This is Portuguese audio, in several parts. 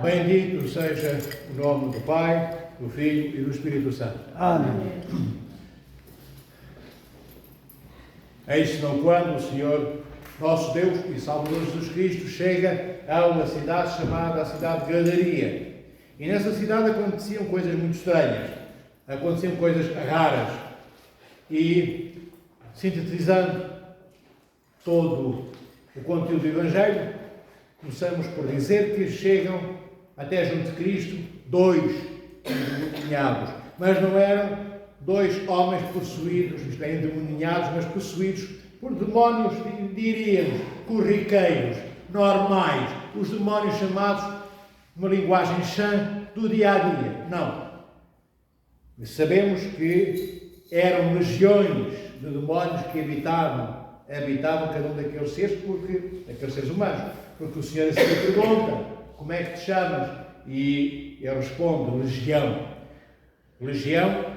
Bendito seja o nome do Pai, do Filho e do Espírito Santo. Amém. Eis senão quando o Senhor, nosso Deus e Salvador Jesus Cristo, chega a uma cidade chamada a cidade de Gadaria. E nessa cidade aconteciam coisas muito estranhas, aconteciam coisas raras. E, sintetizando todo o conteúdo do Evangelho, começamos por dizer que chegam até junto de Cristo dois endemoniados. Mas não eram dois homens possuídos, isto é, endemoniados, mas possuídos por demónios, diríamos, corriqueiros, normais. Os demónios chamados, numa linguagem chã, do dia-a-dia. Não. Sabemos que eram legiões de demónios que habitavam cada um daqueles seres, daqueles seres humanos. Porque o Senhor assim lhe pergunta: como é que te chamas? E eu respondo: legião. Legião,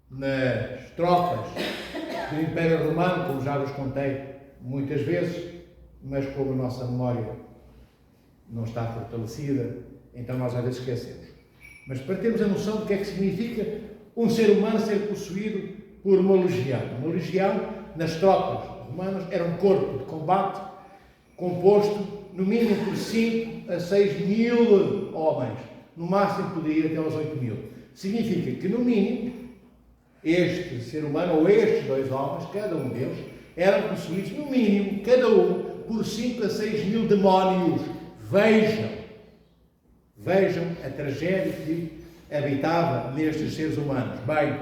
nas tropas do Império Romano, como já vos contei muitas vezes, mas como a nossa memória não está fortalecida, então nós às vezes esquecemos. Mas para termos a noção do que é que significa um ser humano ser possuído por uma legião. Uma legião, nas tropas romanas, era um corpo de combate composto, no mínimo, por 5 a 6 mil homens. No máximo podia ir até aos 8 mil. Significa que, no mínimo, este ser humano, ou estes dois homens, cada um deles, eram possuídos, no mínimo, cada um, por 5 a 6 mil demónios. Vejam a tragédia que habitava nestes seres humanos. Bem,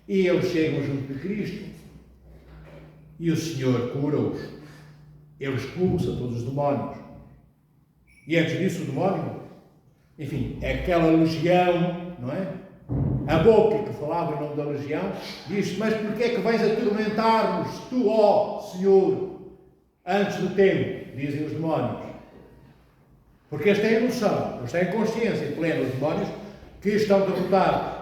e eles chegam junto de Cristo e o Senhor cura-os. Ele expulsa todos os demónios. E antes disso, o demónio, enfim, aquela legião, não é? A boca que falava em nome da legião diz: mas porquê é que vais atormentar-nos, tu, ó Senhor, antes do tempo? Dizem os demónios. Porque eles têm noção, eles têm consciência plena, os demónios, que estão derrotados,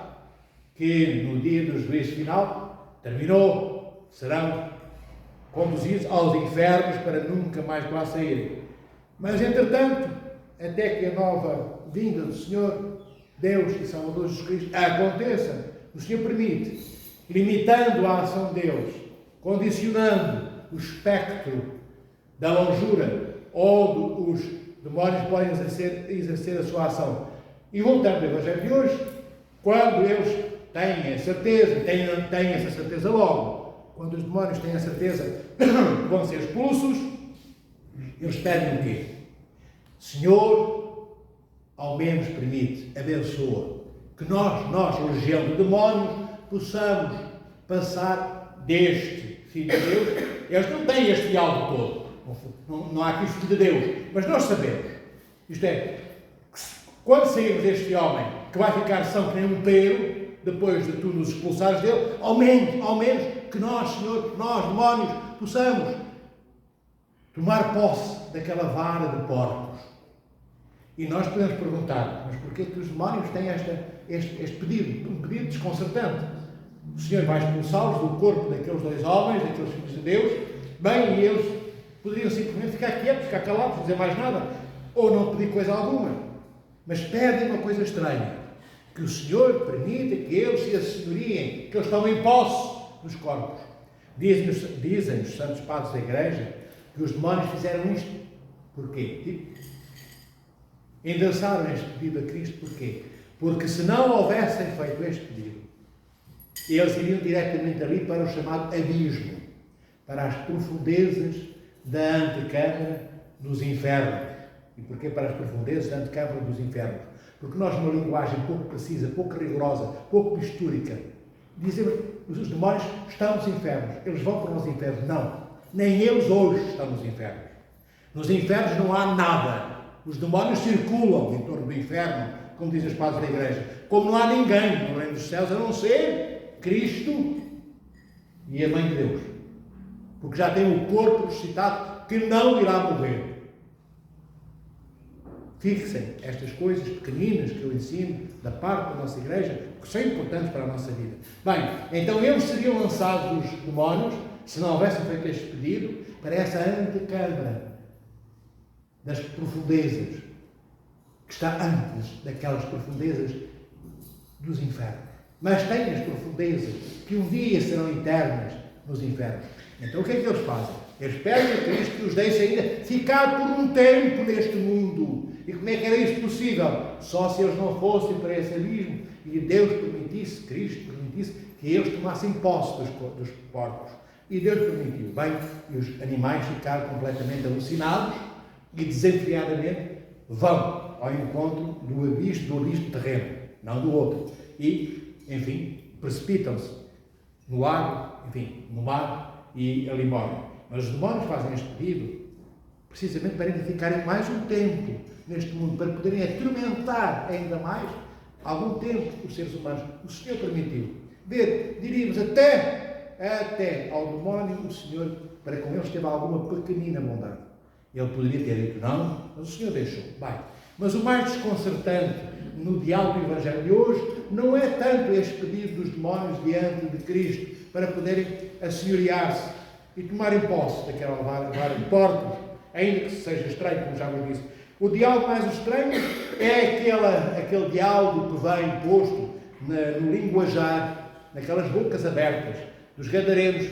que no dia do juízo final terminou, serão conduzidos aos infernos para nunca mais lá saírem. Mas, entretanto, até que a nova vinda do Senhor, Deus e Salvador Jesus Cristo, aconteça, o Senhor permite, limitando a ação de Deus, condicionando o espectro da longura, onde os demónios podem exercer a sua ação. E voltando ao Evangelho de hoje, quando eles têm a certeza, têm essa certeza logo, quando os demónios têm a certeza que vão ser expulsos, eles pedem o quê? Senhor, ao menos permite, abençoa, que nós, legião de demónios, possamos passar deste Filho de Deus. Eles não têm este diálogo todo, não há aqui Filho de Deus, mas nós sabemos, isto é, que quando sairmos deste homem, que vai ficar são que nem um peiro, depois de tu nos expulsares dele, ao menos que nós, Senhor, nós, demónios, possamos tomar posse daquela vara de porcos. E nós podemos perguntar: mas porquê que os demónios têm este pedido? Um pedido desconcertante. O Senhor vai expulsá-los do corpo daqueles dois homens, daqueles filhos de Deus. Bem, e eles poderiam simplesmente ficar quietos, ficar calados, não dizer mais nada, ou não pedir coisa alguma. Mas pedem uma coisa estranha: que o Senhor permita que eles se assenhoriem, que eles tomem posse dos corpos. Dizem os santos padres da Igreja que os demónios fizeram isto. Porquê? Endereçaram este pedido a Cristo. Porquê? Porque se não houvessem feito este pedido, eles iriam diretamente ali para o chamado abismo, para as profundezas da antecâmara dos infernos. E porquê para as profundezas da antecâmara dos infernos? Porque nós, numa linguagem pouco precisa, pouco rigorosa, pouco pistúrica, dizemos que os demónios estão nos infernos. Eles vão para os infernos. Não. Nem eles hoje estão nos infernos. Nos infernos não há nada. Os demónios circulam em torno do inferno, como dizem os padres da Igreja. Como não há ninguém no reino dos céus, a não ser Cristo e a Mãe de Deus. Porque já tem o corpo ressuscitado que não irá morrer. Fixem estas coisas pequeninas que eu ensino da parte da nossa Igreja, que são importantes para a nossa vida. Bem, então eles seriam lançados, os demónios, se não houvessem feito este pedido, para essa antecâmara das profundezas. está antes daquelas profundezas dos infernos. Mas tem as profundezas que um dia serão eternas nos infernos. Então o que é que eles fazem? Eles pedem a Cristo que os deixe ainda ficar por um tempo neste mundo. E como é que era isso possível? Só se eles não fossem para esse abismo e Deus permitisse, Cristo permitisse, que eles tomassem posse dos porcos. E Deus permitiu. Bem, e os animais ficaram completamente alucinados e desenfreadamente vão ao encontro do abismo terreno, não do outro. E, enfim, precipitam-se no lago, enfim, no mar e ali morrem. Mas os demónios fazem este pedido precisamente para ainda ficarem mais um tempo neste mundo, para poderem atormentar ainda mais algum tempo os seres humanos. O Senhor permitiu. Diríamos até ao demónio, o Senhor, para com eles, teve alguma pequenina bondade. Ele poderia ter dito não, mas o Senhor deixou. Bem, mas o mais desconcertante no diálogo do Evangelho de hoje não é tanto este pedido dos demónios diante de Cristo para poderem assenhorear-se e tomarem posse daquela vara de porcos, ainda que seja estranho, como já vos disse. O diálogo mais estranho é aquele diálogo que vem posto no linguajar, naquelas bocas abertas dos gadarenos,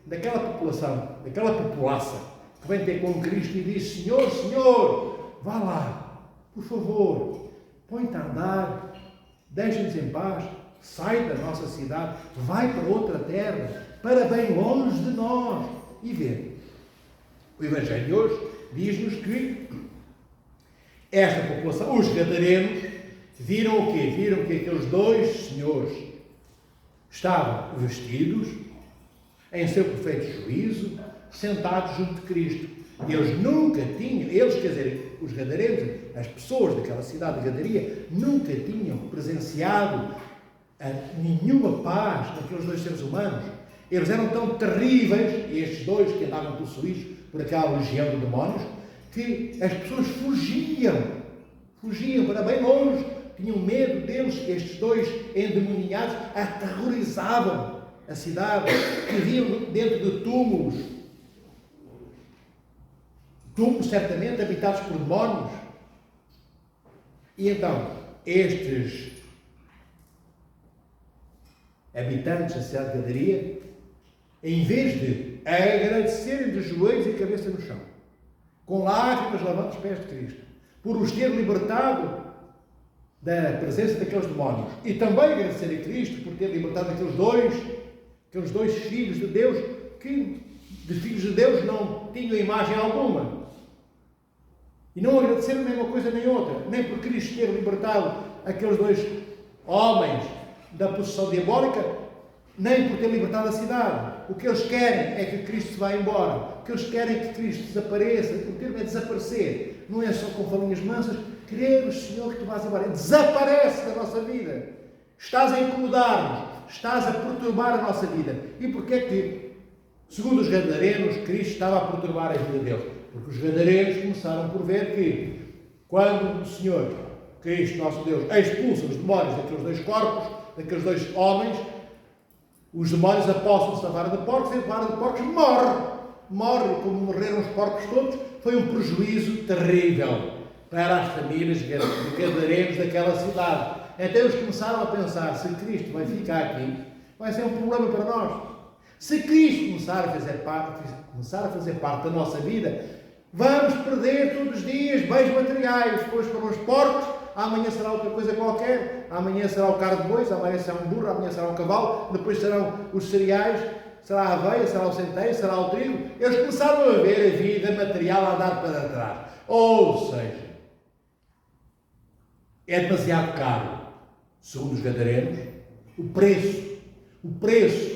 daquela população, daquela populaça que vem ter com Cristo e diz: Senhor, Senhor, vá lá, por favor, põe-te a andar, deixa-nos em paz, sai da nossa cidade, vai para outra terra, para bem longe de nós. E vê, o Evangelho de hoje diz-nos que esta população, os gadarenos, viram o quê? Viram que aqueles dois senhores estavam vestidos, em seu perfeito juízo, sentados junto de Cristo. E eles nunca tinham, quer dizer, os gadarenos, as pessoas daquela cidade de Gadaria, nunca tinham presenciado nenhuma paz naqueles dois seres humanos. Eles eram tão terríveis, estes dois que andavam possuídos por aquela legião de demónios, que as pessoas fugiam para bem longe, tinham medo deles. Estes dois endemoniados aterrorizavam a cidade, viviam dentro de túmulos certamente habitados por demónios. E então, estes habitantes da cidade de Gadaria, em vez de agradecerem de joelhos e cabeça no chão, com lágrimas lavando os pés de Cristo, por os ter libertado da presença daqueles demónios, e também agradecer a Cristo por ter libertado aqueles dois filhos de Deus, que de filhos de Deus não tinham imagem alguma, e não agradeceram nem uma coisa nem outra, nem por Cristo ter libertado aqueles dois homens da possessão diabólica, nem por ter libertado a cidade. O que eles querem é que Cristo se vá embora. O que eles querem é que Cristo desapareça. O termo é desaparecer. Não é só com falinhas mansas. Queremos, Senhor, que tu vás embora. Desaparece da nossa vida. Estás a incomodar-nos. Estás a perturbar a nossa vida. E porquê é que, segundo os gadarenos, Cristo estava a perturbar a vida deles? Porque os gadarenos começaram por ver que, quando o Senhor, Cristo, nosso Deus, expulsa os demónios daqueles dois corpos, daqueles dois homens, os demónios apossam-se da vara de porcos e a vara de porcos morre, como morreram os porcos todos. Foi um prejuízo terrível para as famílias de gadarenos daquela cidade. Então eles começaram a pensar: se Cristo vai ficar aqui, vai ser um problema para nós. Se Cristo começar a fazer parte da nossa vida, vamos perder todos os dias bens materiais. Depois foram os porcos, amanhã será outra coisa qualquer, amanhã será o carro de bois, amanhã será um burro, amanhã será um cavalo, depois serão os cereais, será a aveia, será o centeio, será o trigo. Eles começaram a ver a vida material a andar para trás. Ou seja, é demasiado caro, segundo os gadarenos, o preço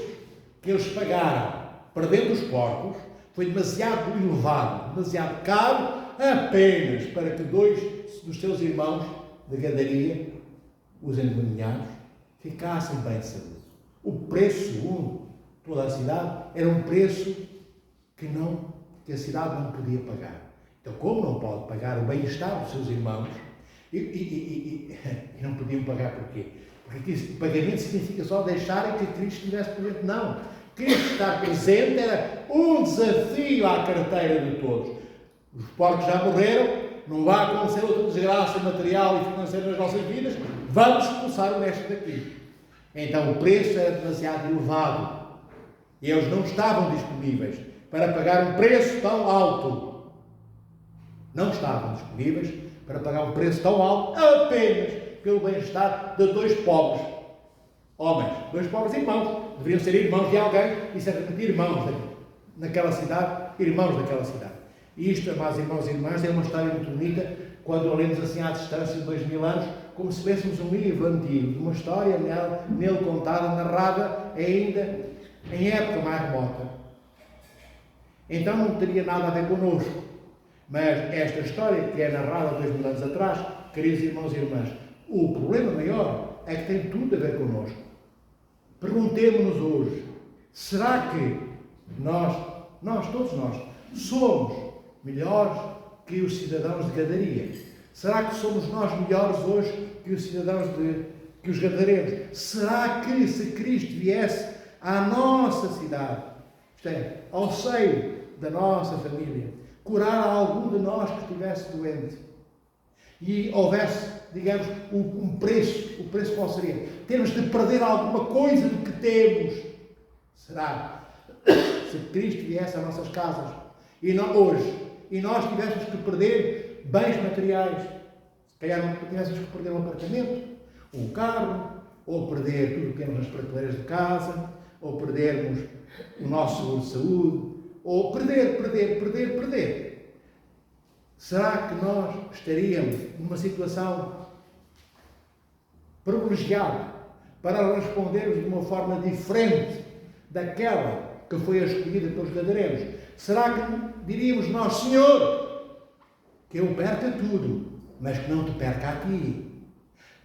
que eles pagaram perdendo os porcos foi demasiado elevado, demasiado caro, apenas para que dois dos seus irmãos de Gadaria, os endemoniados, ficassem bem de saúde. O preço, segundo toda a cidade, era um preço que a cidade não podia pagar. Então, como não pode pagar o bem-estar dos seus irmãos, e não podiam pagar porquê? Porque o pagamento significa só deixarem que Cristo estivesse presente. Não. Cristo estar presente era um desafio à carteira de todos. Os porcos já morreram, não vai acontecer outra desgraça material e financeira nas nossas vidas, vamos expulsar o mestre daqui. Então o preço era demasiado elevado e eles não estavam disponíveis para pagar um preço tão alto. Não estavam disponíveis para pagar um preço tão alto apenas pelo bem-estar de dois pobres homens, dois pobres irmãos. Deveriam ser irmãos de alguém e certamente irmãos naquela cidade, irmãos daquela cidade. E isto, amados irmãos e irmãs, é uma história muito bonita quando a lemos assim à distância de 2000 anos, como se lêssemos um livro antigo, de uma história nele contada, narrada ainda em época mais remota. Então não teria nada a ver connosco. Mas esta história, que é narrada 2000 anos atrás, queridos irmãos e irmãs, o problema maior é que tem tudo a ver connosco. Perguntemo-nos hoje, será que todos nós, somos melhores que os cidadãos de Gadaria? Será que somos nós melhores hoje que os cidadãos que os gadarenos? Será que se Cristo viesse à nossa cidade, isto é, ao seio da nossa família, curar algum de nós que estivesse doente e houvesse, digamos, um preço, o preço qual seria? Temos de perder alguma coisa do que temos. Será? Se Cristo viesse às nossas casas e nós tivéssemos que perder bens materiais, se calhar não tivéssemos que perder um apartamento, um carro, ou perder tudo o que temos nas prateleiras de casa, ou perdermos o nosso seguro de saúde, ou perder. Será que nós estaríamos numa situação privilegiada para respondermos de uma forma diferente daquela que foi escolhida pelos gadarenos? Será que diríamos nós, Senhor, que eu perca tudo, mas que não te perca a ti,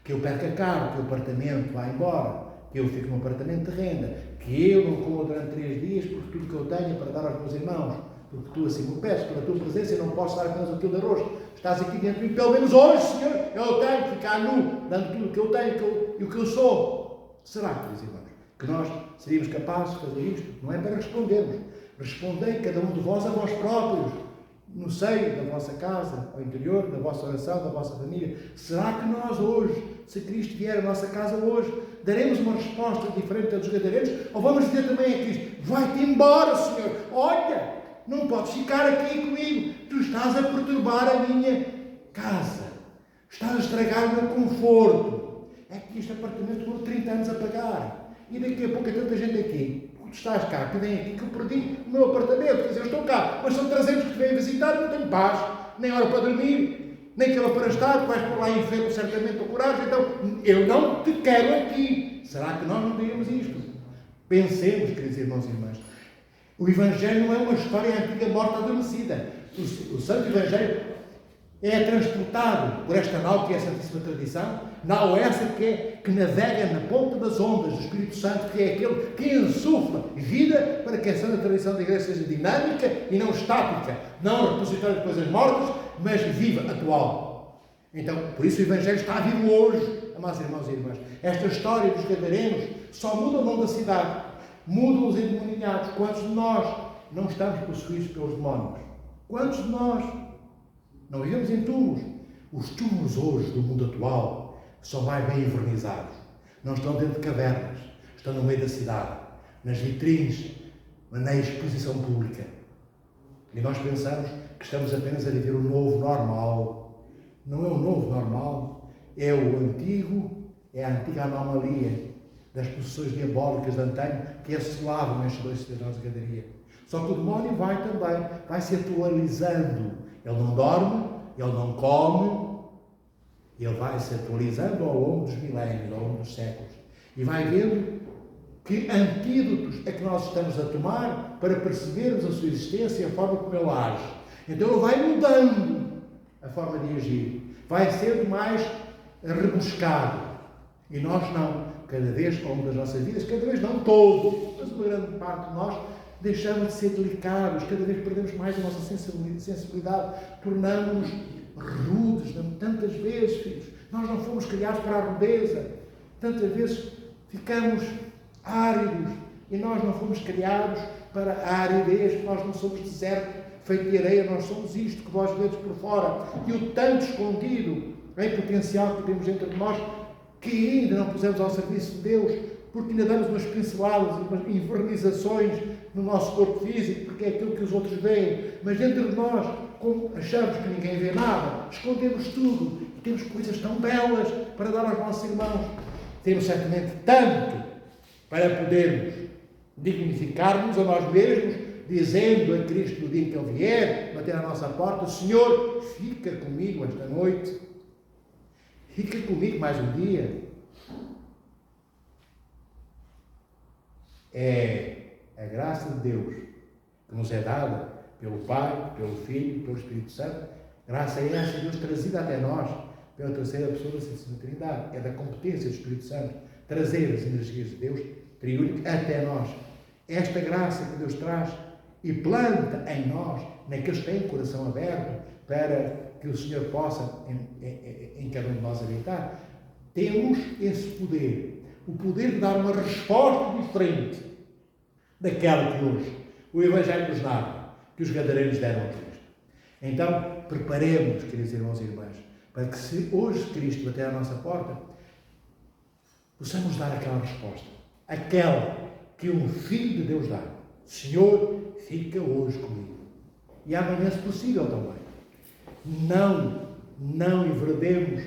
que eu perca carro, que o apartamento vá embora, que eu fique num apartamento de renda, que eu não coma durante 3 dias, porque tudo que eu tenho é para dar aos meus irmãos, porque tu assim me pedes, pela tua presença eu não posso dar apenas um quilo de arroz, estás aqui dentro de mim, pelo menos hoje, Senhor, eu tenho que ficar nu, dando tudo o que eu tenho e o que eu sou. Será, queridos irmãos, que nós seríamos capazes de fazer isto? Não é para respondermos. Respondei cada um de vós a vós próprios, no seio da vossa casa, ao interior da vossa oração, da vossa família. Será que nós hoje, se Cristo vier à nossa casa hoje, daremos uma resposta diferente da dos gadarenos? Ou vamos dizer também a Cristo, vai-te embora, Senhor, olha, não podes ficar aqui comigo, tu estás a perturbar a minha casa, estás a estragar o meu conforto. É que este apartamento por 30 anos a pagar, e daqui a pouco é tanta gente aqui. Tu estás cá, que vem aqui, que eu perdi o meu apartamento, quer dizer, eu estou cá, mas são 300 que vêm visitar e não tenho paz, nem hora para dormir, nem cama para estar, vais por lá enfermo certamente ou coragem, então eu não te quero aqui. Será que nós não diríamos isto? Pensemos, queridos irmãos e irmãs, o Evangelho não é uma história antiga morta adormecida. O Santo Evangelho é transportado por esta nau que é a Santíssima Tradição, nau essa que navega na ponta das ondas do Espírito Santo, que é aquele que insufla vida para que a Santa Tradição da Igreja seja dinâmica e não estática, não repositória de coisas mortas, mas viva, atual. Então, por isso o Evangelho está vivo hoje, amados irmãos e irmãs. Esta história dos gadarenos só muda o nome da cidade, mudam os endemoniados. Quantos de nós não estamos possuídos pelos demónios? Quantos de nós não vivemos em túmulos? Os túmulos hoje do mundo atual são mais bem envernizados. Não estão dentro de cavernas, estão no meio da cidade, nas vitrines, na exposição pública. E nós pensamos que estamos apenas a viver o novo normal. Não é o novo normal, é o antigo, é a antiga anomalia das possessões diabólicas de antanho que assolavam estes 2 cidadãos de Gadaria. Só que o demónio vai se atualizando. Ele não dorme, ele não come, ele vai se atualizando ao longo dos milénios, ao longo dos séculos. E vai vendo que antídotos é que nós estamos a tomar para percebermos a sua existência e a forma como ele age. Então ele vai mudando a forma de agir, vai sendo mais rebuscado. E nós não. Cada vez, ao longo das nossas vidas, cada vez não todos, mas uma grande parte de nós, deixamos de ser delicados, cada vez perdemos mais a nossa sensibilidade, tornamos-nos rudes, tantas vezes, filhos. Nós não fomos criados para a rudeza, tantas vezes ficamos áridos, e nós não fomos criados para a aridez, que nós não somos deserto, feito de areia, nós somos isto que vós vedes por fora. E o tanto escondido em potencial que temos dentro de nós, que ainda não pusemos ao serviço de Deus, porque ainda damos umas pinceladas, umas envernizações no nosso corpo físico, porque é aquilo que os outros veem, mas dentro de nós, como achamos que ninguém vê nada, escondemos tudo e temos coisas tão belas para dar aos nossos irmãos. Temos certamente tanto para podermos dignificar-nos a nós mesmos, dizendo a Cristo no dia em que Ele vier, bater à nossa porta: Senhor, fica comigo esta noite, fica comigo mais um dia. É a graça de Deus que nos é dada pelo Pai, pelo Filho, pelo Espírito Santo. Graça é essa, Deus, trazida até nós pela terceira pessoa da Santíssima Trindade. É da competência do Espírito Santo trazer as energias de Deus triúnico até nós. Esta graça que Deus traz e planta em nós, naqueles que têm o coração aberto, para que o Senhor possa em cada um de nós habitar, temos esse poder. O poder de dar uma resposta diferente daquela que hoje o Evangelho nos dá, que os gadarenos deram a Cristo. Então, preparemos, queridos irmãos e irmãs, para que se hoje Cristo bater à nossa porta, possamos dar aquela resposta, aquela que um Filho de Deus dá: Senhor, fica hoje comigo. E amanhã, se possível, também. Não enveredemos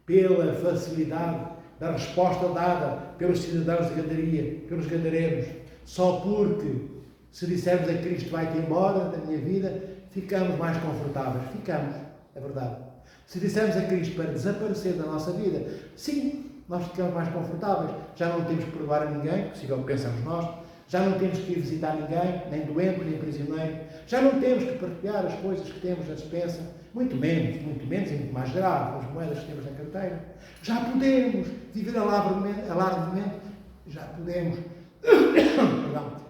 pela facilidade da resposta dada pelos cidadãos de Gadaria, pelos gadarenos, só porque, se dissermos a Cristo: vai-te embora da minha vida, ficamos mais confortáveis. Ficamos, é verdade. Se dissermos a Cristo para desaparecer da nossa vida, sim, nós ficamos mais confortáveis. Já não temos que perdoar a ninguém, possível que pensamos nós. Já não temos que ir visitar ninguém, nem doente, nem prisioneiro. Já não temos que partilhar as coisas que temos na despensa, muito menos e muito mais grave, as moedas que temos na carteira. Já podemos viver alardemente, já podemos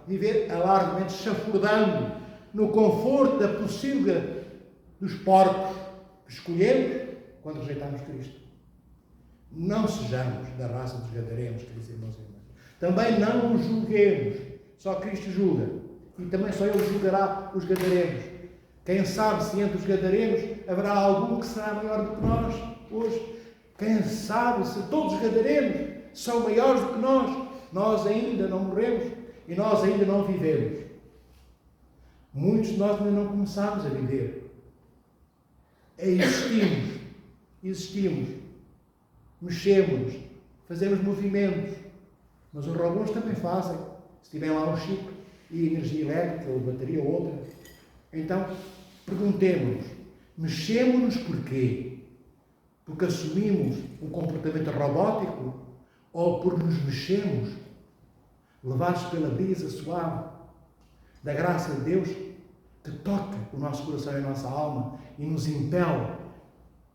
viver alardemente, chafurdando no conforto da pocilga dos porcos que escolhemos quando rejeitamos Cristo. Não sejamos da raça dos gadarenos, queridos irmãos e irmãs. Também não os julguemos. Só Cristo julga. E também só Ele julgará os gadarenos. Quem sabe se entre os gadarenos haverá algum que será maior do que nós hoje. Quem sabe se todos os gadarenos são maiores do que nós. Nós ainda não morremos e nós ainda não vivemos. Muitos de nós ainda não começámos a viver. Existimos, mexemos-nos, fazemos movimentos. Mas os robôs também fazem. Se tiver lá um chip e energia elétrica ou bateria ou outra. Então, perguntemos-nos: mexemos-nos porquê? Porque assumimos um comportamento robótico? Ou porque nos mexemos, levados pela brisa suave da graça de Deus, que toca o nosso coração e a nossa alma e nos impele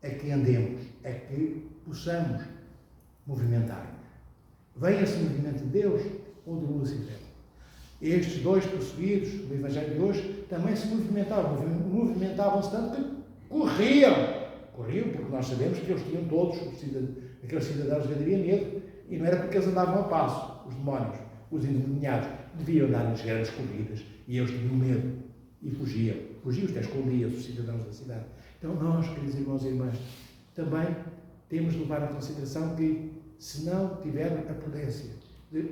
a que andemos, a que possamos movimentar. Vem esse movimento de Deus ou de Lúcifer? Estes dois possuídos do Evangelho de hoje também se movimentavam-se tanto que corriam porque nós sabemos que eles tinham todos, aqueles cidadãos de Gadaria, medo, e não era porque eles andavam a passo, os demónios, os endemoniados, deviam dar-lhes grandes corridas, e eles tinham medo e fugiam, até escondiam os cidadãos da cidade. Então nós, queridos irmãos e irmãs, também temos de levar em consideração que, se não tivermos a prudência de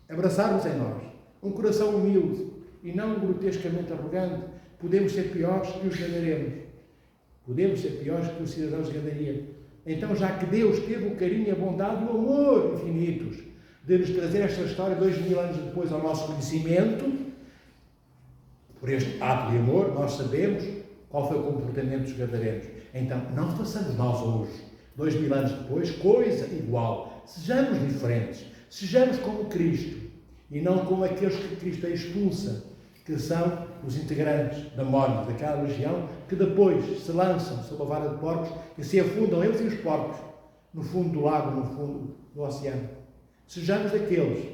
abraçarmos em nós um coração humilde e não grotescamente arrogante, podemos ser piores que os gadarenos. Podemos ser piores que os cidadãos de Gadaria. Então, já que Deus teve o carinho, a bondade e o amor infinitos de nos trazer esta história 2000 anos depois ao nosso conhecimento, por este ato de amor, nós sabemos qual foi o comportamento dos gadarenos. Então, não façamos nós hoje, 2000 anos depois, coisa igual. Sejamos diferentes. Sejamos como Cristo e não como aqueles que Cristo expulsa, que são os integrantes da morte daquela legião, que depois se lançam sob a vara de porcos e se afundam, eles e os porcos, no fundo do lago, no fundo do oceano. Sejamos daqueles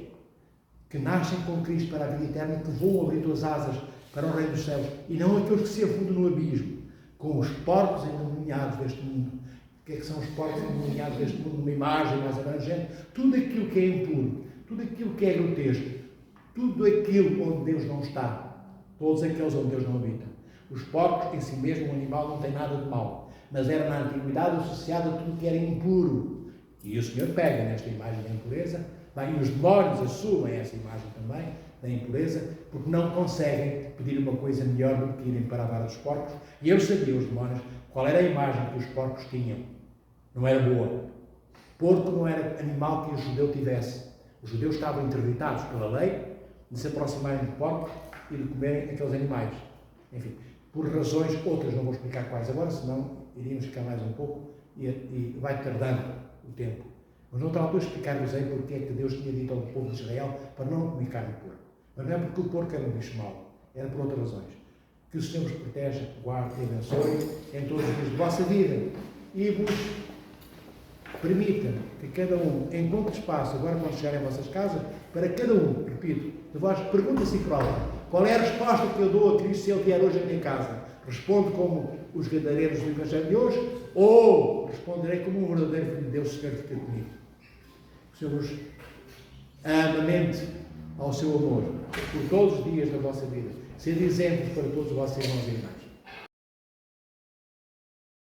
que nascem com Cristo para a vida eterna e que voam abrir as asas para o reino dos céus, e não aqueles que se afundam no abismo, com os porcos endemoniados deste mundo. O que é que são os porcos endemoniados deste mundo? Uma imagem mais abrangente. Tudo aquilo que é impuro, tudo aquilo que é grotesco, tudo aquilo onde Deus não está, todos aqueles onde Deus não habita. Os porcos em si mesmo, o animal não tem nada de mau, mas era na antiguidade associado a tudo que era impuro. E o Senhor pega nesta imagem da impureza, e os demónios assumem essa imagem também da impureza, porque não conseguem pedir uma coisa melhor do que irem para a vara dos porcos. E eu sabia, os demónios, qual era a imagem que os porcos tinham. Não era boa. Porco não era animal que o judeu tivesse. Os judeus estavam interditados pela lei de se aproximarem de porcos e de comerem aqueles animais. Enfim, por razões outras, não vou explicar quais agora, senão iríamos ficar mais um pouco e vai tardando o tempo. Mas noutra altura explicar-vos-ei porque é que Deus tinha dito ao povo de Israel para não comer carne de porco. Mas não é porque o porco era um bicho mau, era por outras razões. Que o Senhor vos proteja, guarde e abençoe em todos os dias de vossa vida e vos permita que cada um encontre espaço, agora quando chegarem às vossas casas, para cada um, repito, de vós, pergunta a si próprio, qual é a resposta que eu dou a Cristo se Ele vier hoje à minha casa? Respondo como os gadarenos do Evangelho de hoje, ou responderei como um verdadeiro filho de Deus, se quer ficar comigo? O Senhor vos amamente ao seu amor, por todos os dias da vossa vida, sendo exemplos para todos os vossos irmãos e irmãs.